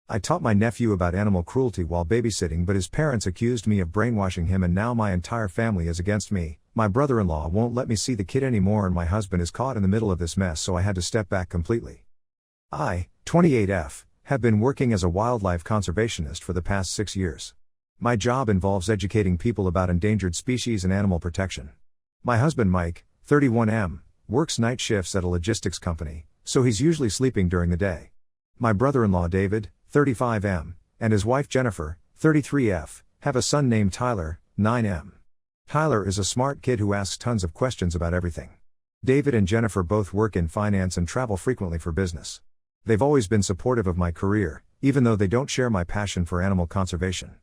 I taught my nephew about animal cruelty while babysitting, but his parents accused me of brainwashing him, and now my entire family is against me. My brother-in-law won't let me see the kid anymore, and my husband is caught in the middle of this mess, so I had to step back completely. I, 28F, have been working as a wildlife conservationist for the past 6 years. My job involves educating people about endangered species and animal protection. My husband Mike, 31M, works night shifts at a logistics company, so he's usually sleeping during the day. My brother-in-law David, 35M, and his wife Jennifer, 33F, have a son named Tyler, 9M. Tyler is a smart kid who asks tons of questions about everything. David and Jennifer both work in finance and travel frequently for business. They've always been supportive of my career, even though they don't share my passion for animal conservation.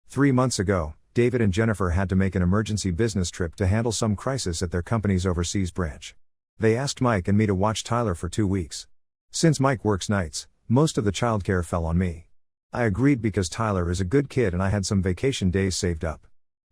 3 months ago, David and Jennifer had to make an emergency business trip to handle some crisis at their company's overseas branch. They asked Mike and me to watch Tyler for 2 weeks. Since Mike works nights, most of the childcare fell on me. I agreed because Tyler is a good kid and I had some vacation days saved up.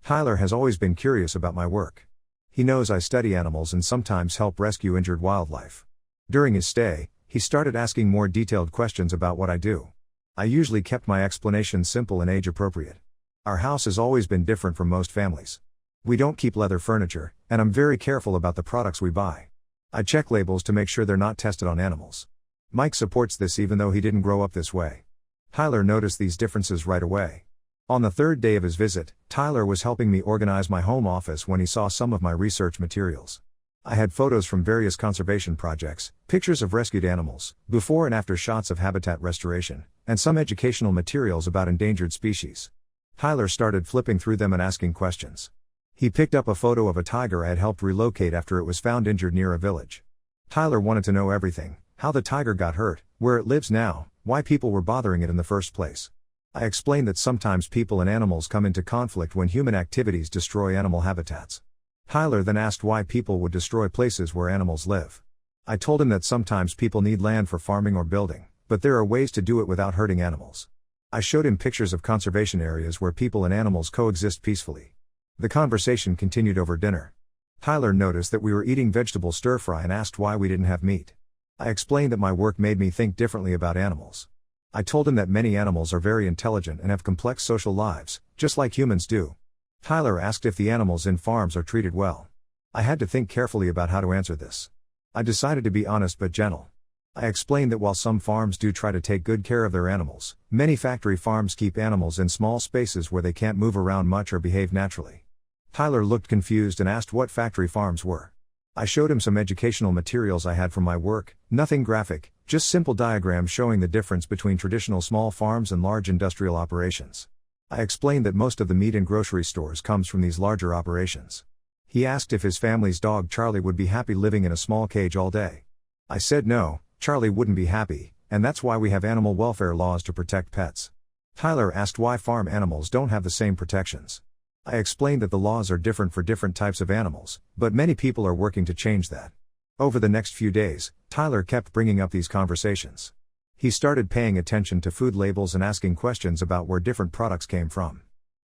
Tyler has always been curious about my work. He knows I study animals and sometimes help rescue injured wildlife. During his stay, he started asking more detailed questions about what I do. I usually kept my explanations simple and age-appropriate. Our house has always been different from most families. We don't keep leather furniture, and I'm very careful about the products we buy. I check labels to make sure they're not tested on animals. Mike supports this even though he didn't grow up this way. Tyler noticed these differences right away. On the 3rd day of his visit, Tyler was helping me organize my home office when he saw some of my research materials. I had photos from various conservation projects, pictures of rescued animals, before and after shots of habitat restoration, and some educational materials about endangered species. Tyler started flipping through them and asking questions. He picked up a photo of a tiger I had helped relocate after it was found injured near a village. Tyler wanted to know everything: how the tiger got hurt, where it lives now, why people were bothering it in the first place. I explained that sometimes people and animals come into conflict when human activities destroy animal habitats. Tyler then asked why people would destroy places where animals live. I told him that sometimes people need land for farming or building, but there are ways to do it without hurting animals. I showed him pictures of conservation areas where people and animals coexist peacefully. The conversation continued over dinner. Tyler noticed that we were eating vegetable stir-fry and asked why we didn't have meat. I explained that my work made me think differently about animals. I told him that many animals are very intelligent and have complex social lives, just like humans do. Tyler asked if the animals in farms are treated well. I had to think carefully about how to answer this. I decided to be honest but gentle. I explained that while some farms do try to take good care of their animals, many factory farms keep animals in small spaces where they can't move around much or behave naturally. Tyler looked confused and asked what factory farms were. I showed him some educational materials I had from my work, nothing graphic, just simple diagrams showing the difference between traditional small farms and large industrial operations. I explained that most of the meat in grocery stores comes from these larger operations. He asked if his family's dog Charlie would be happy living in a small cage all day. I said no, Charlie wouldn't be happy, and that's why we have animal welfare laws to protect pets. Tyler asked why farm animals don't have the same protections. I explained that the laws are different for different types of animals, but many people are working to change that. Over the next few days, Tyler kept bringing up these conversations. He started paying attention to food labels and asking questions about where different products came from.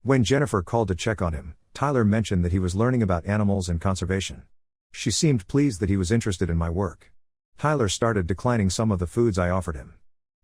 When Jennifer called to check on him, Tyler mentioned that he was learning about animals and conservation. She seemed pleased that he was interested in my work. Tyler started declining some of the foods I offered him.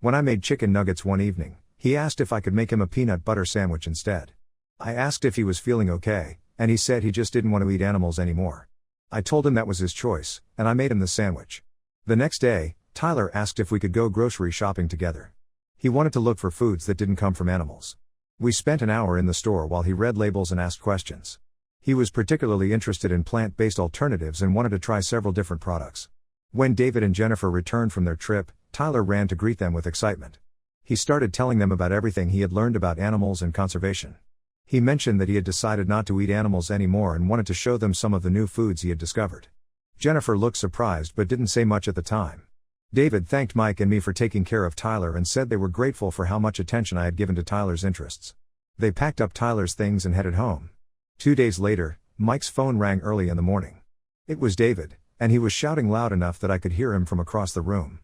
When I made chicken nuggets one evening, he asked if I could make him a peanut butter sandwich instead. I asked if he was feeling okay, and he said he just didn't want to eat animals anymore. I told him that was his choice, and I made him the sandwich. The next day, Tyler asked if we could go grocery shopping together. He wanted to look for foods that didn't come from animals. We spent an hour in the store while he read labels and asked questions. He was particularly interested in plant-based alternatives and wanted to try several different products. When David and Jennifer returned from their trip, Tyler ran to greet them with excitement. He started telling them about everything he had learned about animals and conservation. He mentioned that he had decided not to eat animals anymore and wanted to show them some of the new foods he had discovered. Jennifer looked surprised but didn't say much at the time. David thanked Mike and me for taking care of Tyler and said they were grateful for how much attention I had given to Tyler's interests. They packed up Tyler's things and headed home. 2 days later, Mike's phone rang early in the morning. It was David, and he was shouting loud enough that I could hear him from across the room.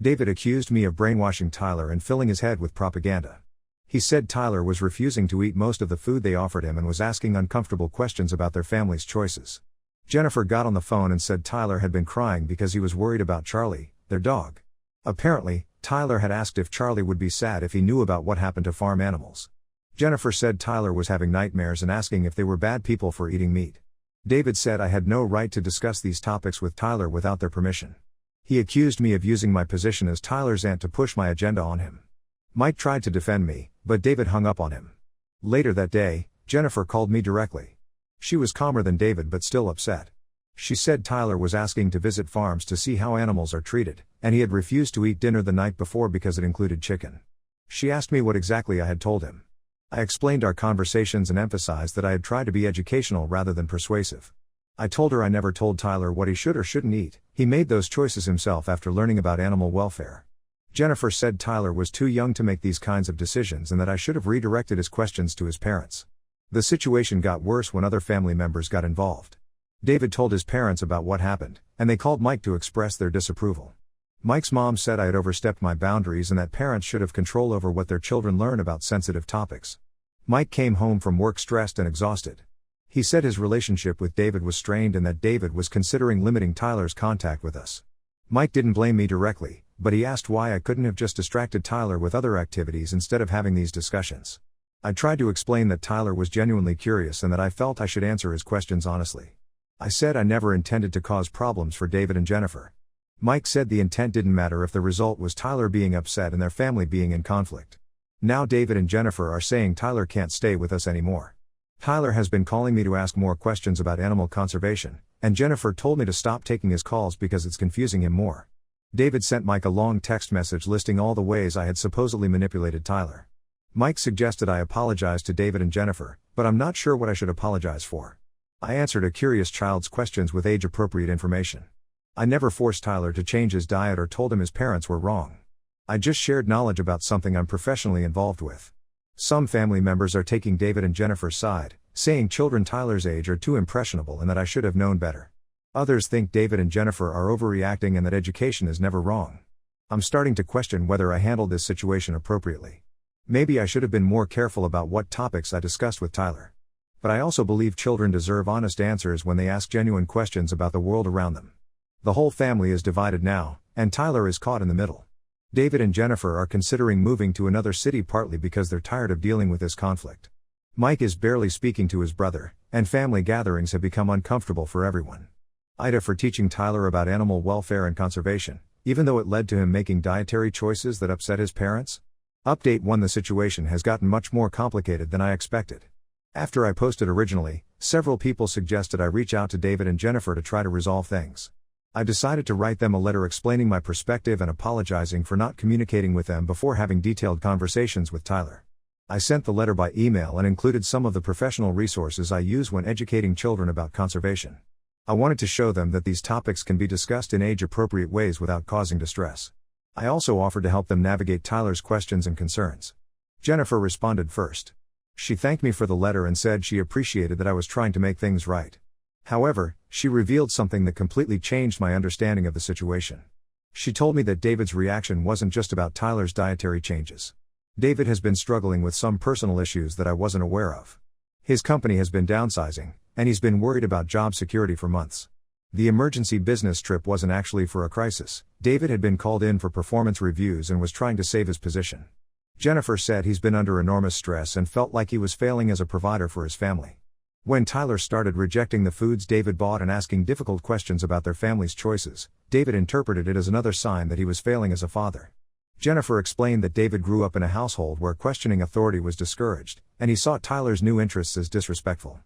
David accused me of brainwashing Tyler and filling his head with propaganda. He said Tyler was refusing to eat most of the food they offered him and was asking uncomfortable questions about their family's choices. Jennifer got on the phone and said Tyler had been crying because he was worried about Charlie, their dog. Apparently, Tyler had asked if Charlie would be sad if he knew about what happened to farm animals. Jennifer said Tyler was having nightmares and asking if they were bad people for eating meat. David said I had no right to discuss these topics with Tyler without their permission. He accused me of using my position as Tyler's aunt to push my agenda on him. Mike tried to defend me, but David hung up on him. Later that day, Jennifer called me directly. She was calmer than David but still upset. She said Tyler was asking to visit farms to see how animals are treated, and he had refused to eat dinner the night before because it included chicken. She asked me what exactly I had told him. I explained our conversations and emphasized that I had tried to be educational rather than persuasive. I told her I never told Tyler what he should or shouldn't eat. He made those choices himself after learning about animal welfare. Jennifer said Tyler was too young to make these kinds of decisions and that I should have redirected his questions to his parents. The situation got worse when other family members got involved. David told his parents about what happened, and they called Mike to express their disapproval. Mike's mom said I had overstepped my boundaries and that parents should have control over what their children learn about sensitive topics. Mike came home from work stressed and exhausted. He said his relationship with David was strained and that David was considering limiting Tyler's contact with us. Mike didn't blame me directly, but he asked why I couldn't have just distracted Tyler with other activities instead of having these discussions. I tried to explain that Tyler was genuinely curious and that I felt I should answer his questions honestly. I said I never intended to cause problems for David and Jennifer. Mike said the intent didn't matter if the result was Tyler being upset and their family being in conflict. Now David and Jennifer are saying Tyler can't stay with us anymore. Tyler has been calling me to ask more questions about animal conservation, and Jennifer told me to stop taking his calls because it's confusing him more. David sent Mike a long text message listing all the ways I had supposedly manipulated Tyler. Mike suggested I apologize to David and Jennifer, but I'm not sure what I should apologize for. I answered a curious child's questions with age-appropriate information. I never forced Tyler to change his diet or told him his parents were wrong. I just shared knowledge about something I'm professionally involved with. Some family members are taking David and Jennifer's side, saying children Tyler's age are too impressionable and that I should have known better. Others think David and Jennifer are overreacting and that education is never wrong. I'm starting to question whether I handled this situation appropriately. Maybe I should have been more careful about what topics I discussed with Tyler. But I also believe children deserve honest answers when they ask genuine questions about the world around them. The whole family is divided now, and Tyler is caught in the middle. David and Jennifer are considering moving to another city partly because they're tired of dealing with this conflict. Mike is barely speaking to his brother, and family gatherings have become uncomfortable for everyone. Ida for teaching Tyler about animal welfare and conservation, even though it led to him making dietary choices that upset his parents. Update 1: The situation has gotten much more complicated than I expected. After I posted originally, several people suggested I reach out to David and Jennifer to try to resolve things. I decided to write them a letter explaining my perspective and apologizing for not communicating with them before having detailed conversations with Tyler. I sent the letter by email and included some of the professional resources I use when educating children about conservation. I wanted to show them that these topics can be discussed in age-appropriate ways without causing distress. I also offered to help them navigate Tyler's questions and concerns. Jennifer responded first. She thanked me for the letter and said she appreciated that I was trying to make things right. However, she revealed something that completely changed my understanding of the situation. She told me that David's reaction wasn't just about Tyler's dietary changes. David has been struggling with some personal issues that I wasn't aware of. His company has been downsizing, and he's been worried about job security for months. The emergency business trip wasn't actually for a crisis. David had been called in for performance reviews and was trying to save his position. Jennifer said he's been under enormous stress and felt like he was failing as a provider for his family. When Tyler started rejecting the foods David bought and asking difficult questions about their family's choices, David interpreted it as another sign that he was failing as a father. Jennifer explained that David grew up in a household where questioning authority was discouraged, and he saw Tyler's new interests as disrespectful.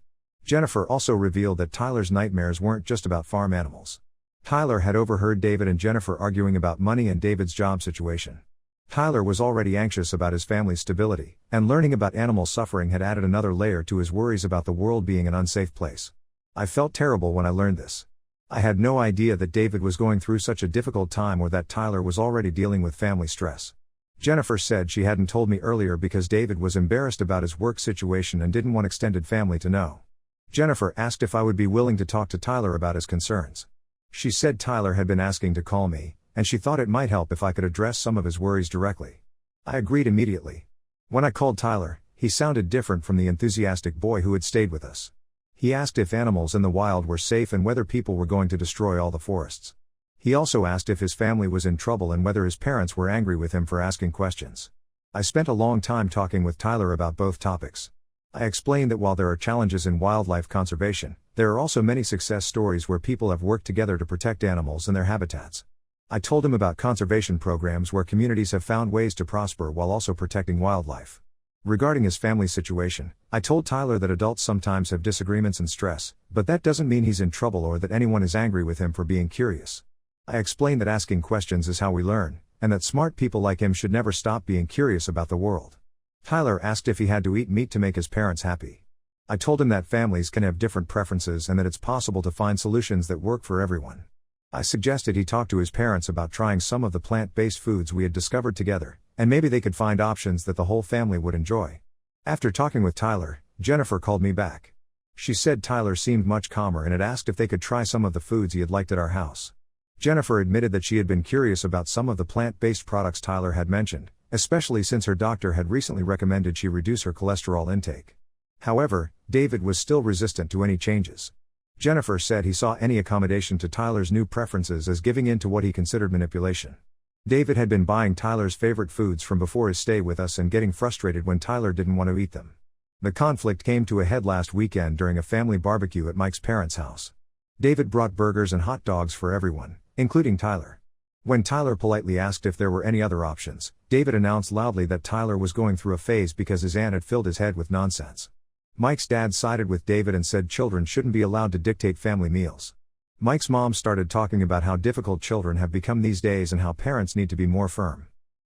Jennifer also revealed that Tyler's nightmares weren't just about farm animals. Tyler had overheard David and Jennifer arguing about money and David's job situation. Tyler was already anxious about his family's stability, and learning about animal suffering had added another layer to his worries about the world being an unsafe place. I felt terrible when I learned this. I had no idea that David was going through such a difficult time or that Tyler was already dealing with family stress. Jennifer said she hadn't told me earlier because David was embarrassed about his work situation and didn't want extended family to know. Jennifer asked if I would be willing to talk to Tyler about his concerns. She said Tyler had been asking to call me, and she thought it might help if I could address some of his worries directly. I agreed immediately. When I called Tyler, he sounded different from the enthusiastic boy who had stayed with us. He asked if animals in the wild were safe and whether people were going to destroy all the forests. He also asked if his family was in trouble and whether his parents were angry with him for asking questions. I spent a long time talking with Tyler about both topics. I explained that while there are challenges in wildlife conservation, there are also many success stories where people have worked together to protect animals and their habitats. I told him about conservation programs where communities have found ways to prosper while also protecting wildlife. Regarding his family situation, I told Tyler that adults sometimes have disagreements and stress, but that doesn't mean he's in trouble or that anyone is angry with him for being curious. I explained that asking questions is how we learn, and that smart people like him should never stop being curious about the world. Tyler asked if he had to eat meat to make his parents happy. I told him that families can have different preferences and that it's possible to find solutions that work for everyone. I suggested he talk to his parents about trying some of the plant-based foods we had discovered together, and maybe they could find options that the whole family would enjoy. After talking with Tyler, Jennifer called me back. She said Tyler seemed much calmer and had asked if they could try some of the foods he had liked at our house. Jennifer admitted that she had been curious about some of the plant-based products Tyler had mentioned, especially since her doctor had recently recommended she reduce her cholesterol intake. However, David was still resistant to any changes. Jennifer said he saw any accommodation to Tyler's new preferences as giving in to what he considered manipulation. David had been buying Tyler's favorite foods from before his stay with us and getting frustrated when Tyler didn't want to eat them. The conflict came to a head last weekend during a family barbecue at Mike's parents' house. David brought burgers and hot dogs for everyone, including Tyler. When Tyler politely asked if there were any other options, David announced loudly that Tyler was going through a phase because his aunt had filled his head with nonsense. Mike's dad sided with David and said children shouldn't be allowed to dictate family meals. Mike's mom started talking about how difficult children have become these days and how parents need to be more firm.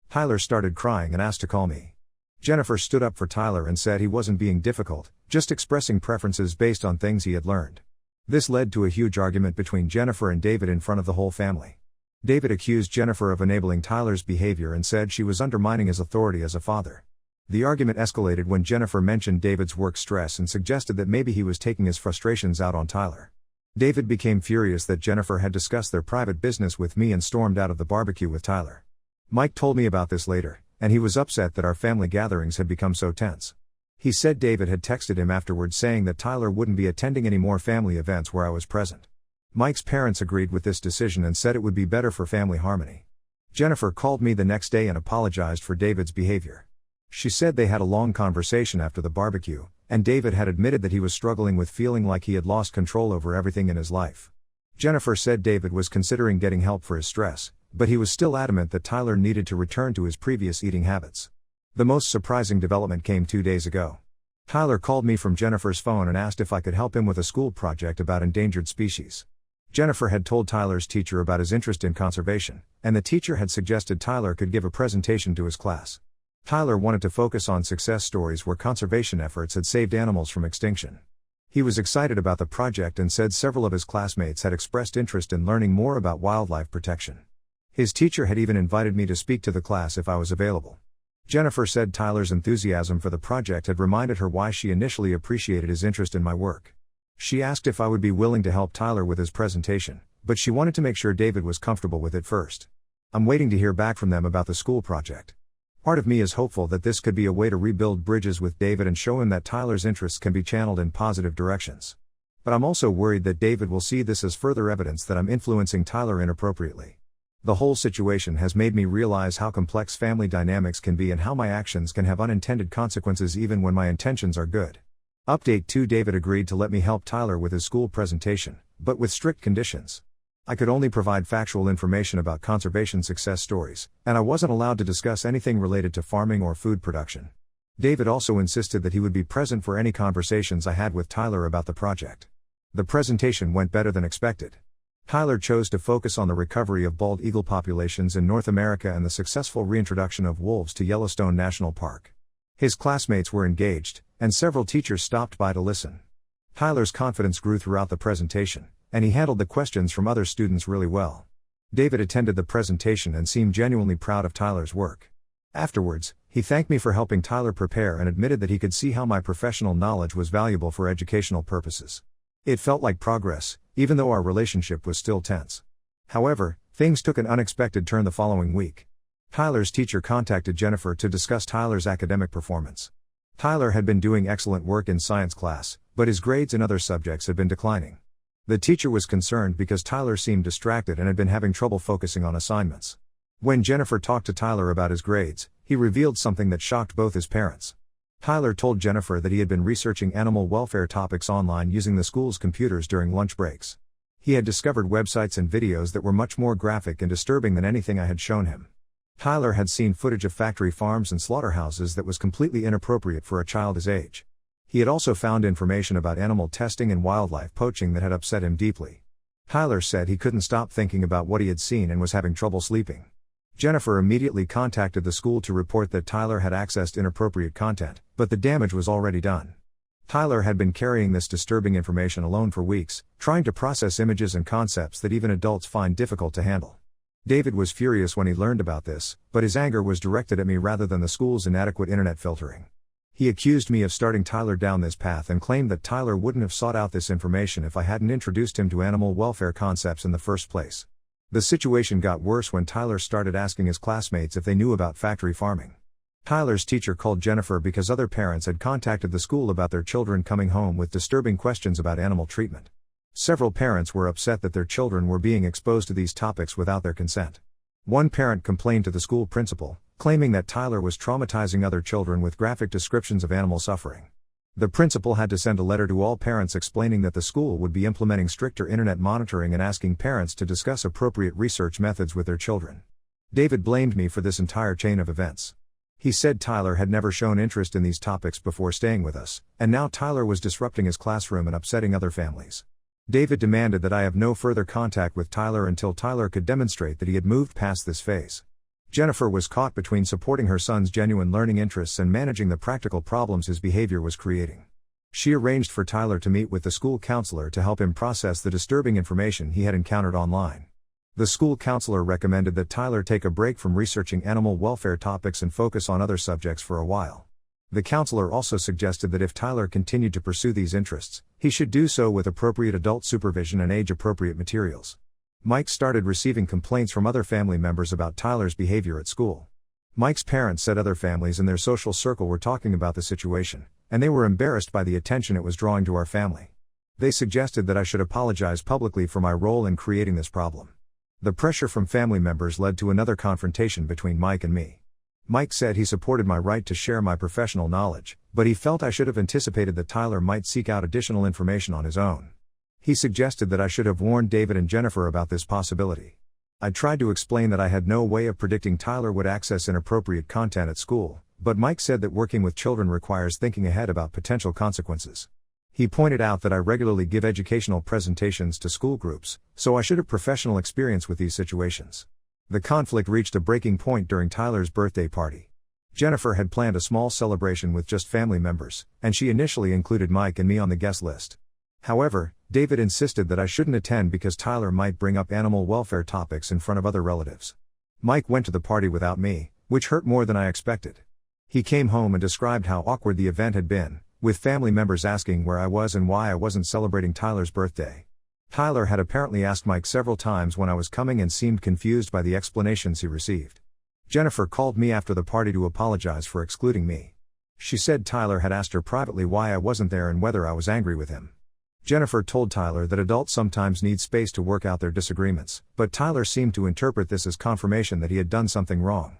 Tyler started crying and asked to call me. Jennifer stood up for Tyler and said he wasn't being difficult, just expressing preferences based on things he had learned. This led to a huge argument between Jennifer and David in front of the whole family. David accused Jennifer of enabling Tyler's behavior and said she was undermining his authority as a father. The argument escalated when Jennifer mentioned David's work stress and suggested that maybe he was taking his frustrations out on Tyler. David became furious that Jennifer had discussed their private business with me and stormed out of the barbecue with Tyler. Mike told me about this later, and he was upset that our family gatherings had become so tense. He said David had texted him afterwards saying that Tyler wouldn't be attending any more family events where I was present. Mike's parents agreed with this decision and said it would be better for family harmony. Jennifer called me the next day and apologized for David's behavior. She said they had a long conversation after the barbecue, and David had admitted that he was struggling with feeling like he had lost control over everything in his life. Jennifer said David was considering getting help for his stress, but he was still adamant that Tyler needed to return to his previous eating habits. The most surprising development came 2 days ago. Tyler called me from Jennifer's phone and asked if I could help him with a school project about endangered species. Jennifer had told Tyler's teacher about his interest in conservation, and the teacher had suggested Tyler could give a presentation to his class. Tyler wanted to focus on success stories where conservation efforts had saved animals from extinction. He was excited about the project and said several of his classmates had expressed interest in learning more about wildlife protection. His teacher had even invited me to speak to the class if I was available. Jennifer said Tyler's enthusiasm for the project had reminded her why she initially appreciated his interest in my work. She asked if I would be willing to help Tyler with his presentation, but she wanted to make sure David was comfortable with it first. I'm waiting to hear back from them about the school project. Part of me is hopeful that this could be a way to rebuild bridges with David and show him that Tyler's interests can be channeled in positive directions. But I'm also worried that David will see this as further evidence that I'm influencing Tyler inappropriately. The whole situation has made me realize how complex family dynamics can be and how my actions can have unintended consequences even when my intentions are good. Update 2: David agreed to let me help Tyler with his school presentation, but with strict conditions. I could only provide factual information about conservation success stories, and I wasn't allowed to discuss anything related to farming or food production. David also insisted that he would be present for any conversations I had with Tyler about the project. The presentation went better than expected. Tyler chose to focus on the recovery of bald eagle populations in North America and the successful reintroduction of wolves to Yellowstone National Park. His classmates were engaged, and several teachers stopped by to listen. Tyler's confidence grew throughout the presentation, and he handled the questions from other students really well. David attended the presentation and seemed genuinely proud of Tyler's work. Afterwards, he thanked me for helping Tyler prepare and admitted that he could see how my professional knowledge was valuable for educational purposes. It felt like progress, even though our relationship was still tense. However, things took an unexpected turn the following week. Tyler's teacher contacted Jennifer to discuss Tyler's academic performance. Tyler had been doing excellent work in science class, but his grades in other subjects had been declining. The teacher was concerned because Tyler seemed distracted and had been having trouble focusing on assignments. When Jennifer talked to Tyler about his grades, he revealed something that shocked both his parents. Tyler told Jennifer that he had been researching animal welfare topics online using the school's computers during lunch breaks. He had discovered websites and videos that were much more graphic and disturbing than anything I had shown him. Tyler had seen footage of factory farms and slaughterhouses that was completely inappropriate for a child his age. He had also found information about animal testing and wildlife poaching that had upset him deeply. Tyler said he couldn't stop thinking about what he had seen and was having trouble sleeping. Jennifer immediately contacted the school to report that Tyler had accessed inappropriate content, but the damage was already done. Tyler had been carrying this disturbing information alone for weeks, trying to process images and concepts that even adults find difficult to handle. David was furious when he learned about this, but his anger was directed at me rather than the school's inadequate internet filtering. He accused me of starting Tyler down this path and claimed that Tyler wouldn't have sought out this information if I hadn't introduced him to animal welfare concepts in the first place. The situation got worse when Tyler started asking his classmates if they knew about factory farming. Tyler's teacher called Jennifer because other parents had contacted the school about their children coming home with disturbing questions about animal treatment. Several parents were upset that their children were being exposed to these topics without their consent. One parent complained to the school principal, claiming that Tyler was traumatizing other children with graphic descriptions of animal suffering. The principal had to send a letter to all parents explaining that the school would be implementing stricter internet monitoring and asking parents to discuss appropriate research methods with their children. David blamed me for this entire chain of events. He said Tyler had never shown interest in these topics before staying with us, and now Tyler was disrupting his classroom and upsetting other families. David demanded that I have no further contact with Tyler until Tyler could demonstrate that he had moved past this phase. Jennifer was caught between supporting her son's genuine learning interests and managing the practical problems his behavior was creating. She arranged for Tyler to meet with the school counselor to help him process the disturbing information he had encountered online. The school counselor recommended that Tyler take a break from researching animal welfare topics and focus on other subjects for a while. The counselor also suggested that if Tyler continued to pursue these interests, he should do so with appropriate adult supervision and age-appropriate materials. Mike started receiving complaints from other family members about Tyler's behavior at school. Mike's parents said other families in their social circle were talking about the situation, and they were embarrassed by the attention it was drawing to our family. They suggested that I should apologize publicly for my role in creating this problem. The pressure from family members led to another confrontation between Mike and me. Mike said he supported my right to share my professional knowledge, but he felt I should have anticipated that Tyler might seek out additional information on his own. He suggested that I should have warned David and Jennifer about this possibility. I tried to explain that I had no way of predicting Tyler would access inappropriate content at school, but Mike said that working with children requires thinking ahead about potential consequences. He pointed out that I regularly give educational presentations to school groups, so I should have professional experience with these situations. The conflict reached a breaking point during Tyler's birthday party. Jennifer had planned a small celebration with just family members, and she initially included Mike and me on the guest list. However, David insisted that I shouldn't attend because Tyler might bring up animal welfare topics in front of other relatives. Mike went to the party without me, which hurt more than I expected. He came home and described how awkward the event had been, with family members asking where I was and why I wasn't celebrating Tyler's birthday. Tyler had apparently asked Mike several times when I was coming and seemed confused by the explanations he received. Jennifer called me after the party to apologize for excluding me. She said Tyler had asked her privately why I wasn't there and whether I was angry with him. Jennifer told Tyler that adults sometimes need space to work out their disagreements, but Tyler seemed to interpret this as confirmation that he had done something wrong.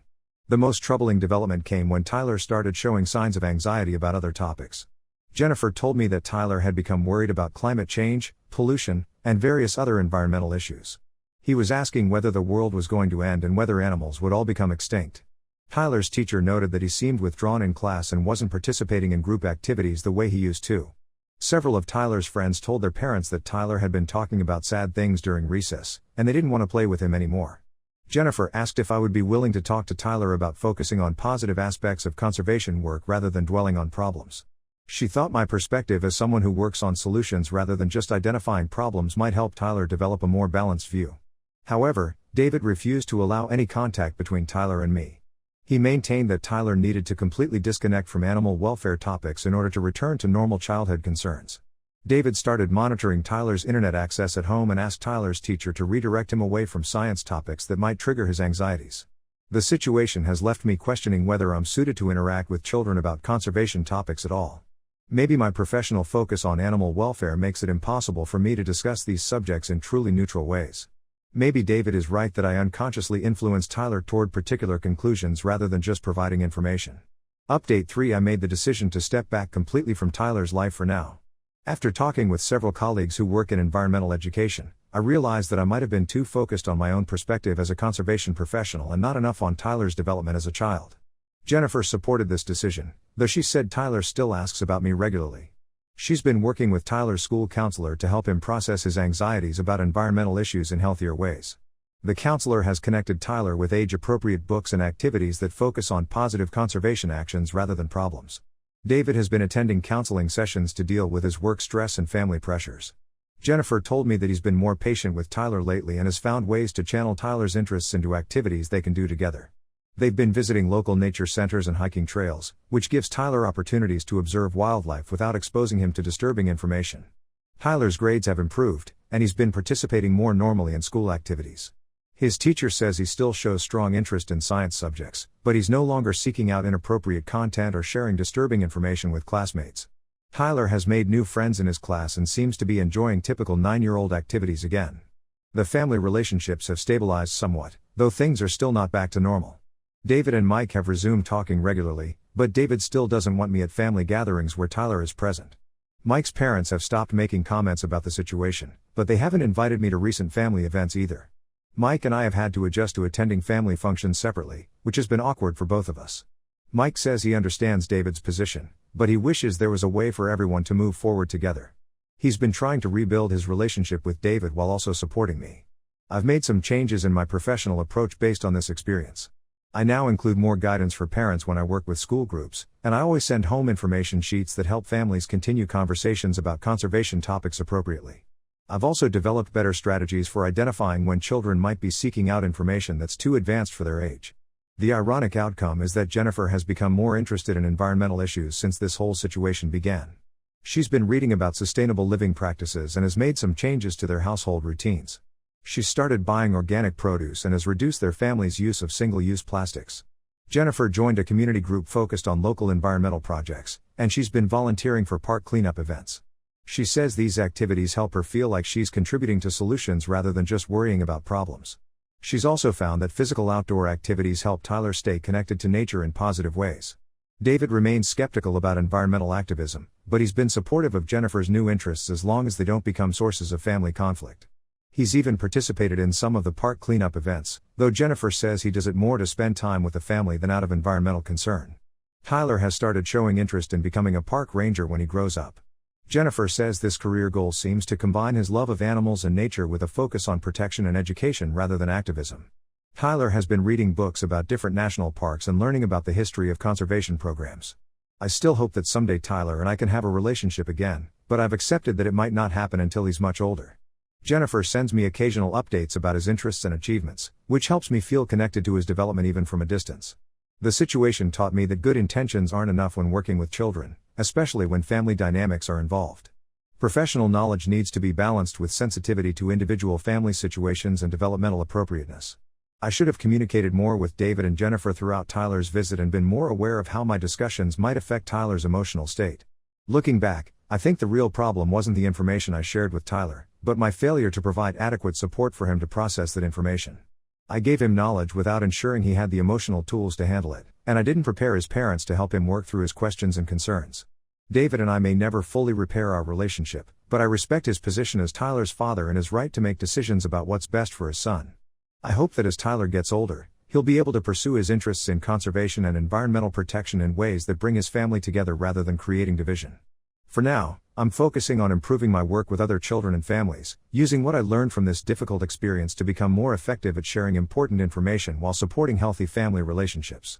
The most troubling development came when Tyler started showing signs of anxiety about other topics. Jennifer told me that Tyler had become worried about climate change, pollution, and various other environmental issues. He was asking whether the world was going to end and whether animals would all become extinct. Tyler's teacher noted that he seemed withdrawn in class and wasn't participating in group activities the way he used to. Several of Tyler's friends told their parents that Tyler had been talking about sad things during recess, and they didn't want to play with him anymore. Jennifer asked if I would be willing to talk to Tyler about focusing on positive aspects of conservation work rather than dwelling on problems. She thought my perspective as someone who works on solutions rather than just identifying problems might help Tyler develop a more balanced view. However, David refused to allow any contact between Tyler and me. He maintained that Tyler needed to completely disconnect from animal welfare topics in order to return to normal childhood concerns. David started monitoring Tyler's internet access at home and asked Tyler's teacher to redirect him away from science topics that might trigger his anxieties. The situation has left me questioning whether I'm suited to interact with children about conservation topics at all. Maybe my professional focus on animal welfare makes it impossible for me to discuss these subjects in truly neutral ways. Maybe David is right that I unconsciously influenced Tyler toward particular conclusions rather than just providing information. Update 3: I made the decision to step back completely from Tyler's life for now. After talking with several colleagues who work in environmental education, I realized that I might have been too focused on my own perspective as a conservation professional and not enough on Tyler's development as a child. Jennifer supported this decision, though she said Tyler still asks about me regularly. She's been working with Tyler's school counselor to help him process his anxieties about environmental issues in healthier ways. The counselor has connected Tyler with age-appropriate books and activities that focus on positive conservation actions rather than problems. David has been attending counseling sessions to deal with his work stress and family pressures. Jennifer told me that he's been more patient with Tyler lately and has found ways to channel Tyler's interests into activities they can do together. They've been visiting local nature centers and hiking trails, which gives Tyler opportunities to observe wildlife without exposing him to disturbing information. Tyler's grades have improved, and he's been participating more normally in school activities. His teacher says he still shows strong interest in science subjects, but he's no longer seeking out inappropriate content or sharing disturbing information with classmates. Tyler has made new friends in his class and seems to be enjoying typical 9-year-old activities again. The family relationships have stabilized somewhat, though things are still not back to normal. David and Mike have resumed talking regularly, but David still doesn't want me at family gatherings where Tyler is present. Mike's parents have stopped making comments about the situation, but they haven't invited me to recent family events either. Mike and I have had to adjust to attending family functions separately, which has been awkward for both of us. Mike says he understands David's position, but he wishes there was a way for everyone to move forward together. He's been trying to rebuild his relationship with David while also supporting me. I've made some changes in my professional approach based on this experience. I now include more guidance for parents when I work with school groups, and I always send home information sheets that help families continue conversations about conservation topics appropriately. I've also developed better strategies for identifying when children might be seeking out information that's too advanced for their age. The ironic outcome is that Jennifer has become more interested in environmental issues since this whole situation began. She's been reading about sustainable living practices and has made some changes to their household routines. She's started buying organic produce and has reduced their family's use of single-use plastics. Jennifer joined a community group focused on local environmental projects, and she's been volunteering for park cleanup events. She says these activities help her feel like she's contributing to solutions rather than just worrying about problems. She's also found that physical outdoor activities help Tyler stay connected to nature in positive ways. David remains skeptical about environmental activism, but he's been supportive of Jennifer's new interests as long as they don't become sources of family conflict. He's even participated in some of the park cleanup events, though Jennifer says he does it more to spend time with the family than out of environmental concern. Tyler has started showing interest in becoming a park ranger when he grows up. Jennifer says this career goal seems to combine his love of animals and nature with a focus on protection and education rather than activism. Tyler has been reading books about different national parks and learning about the history of conservation programs. I still hope that someday Tyler and I can have a relationship again, but I've accepted that it might not happen until he's much older. Jennifer sends me occasional updates about his interests and achievements, which helps me feel connected to his development even from a distance. The situation taught me that good intentions aren't enough when working with children, especially when family dynamics are involved. Professional knowledge needs to be balanced with sensitivity to individual family situations and developmental appropriateness. I should have communicated more with David and Jennifer throughout Tyler's visit and been more aware of how my discussions might affect Tyler's emotional state. Looking back, I think the real problem wasn't the information I shared with Tyler, but my failure to provide adequate support for him to process that information. I gave him knowledge without ensuring he had the emotional tools to handle it, and I didn't prepare his parents to help him work through his questions and concerns. David and I may never fully repair our relationship, but I respect his position as Tyler's father and his right to make decisions about what's best for his son. I hope that as Tyler gets older, he'll be able to pursue his interests in conservation and environmental protection in ways that bring his family together rather than creating division. For now, I'm focusing on improving my work with other children and families, using what I learned from this difficult experience to become more effective at sharing important information while supporting healthy family relationships.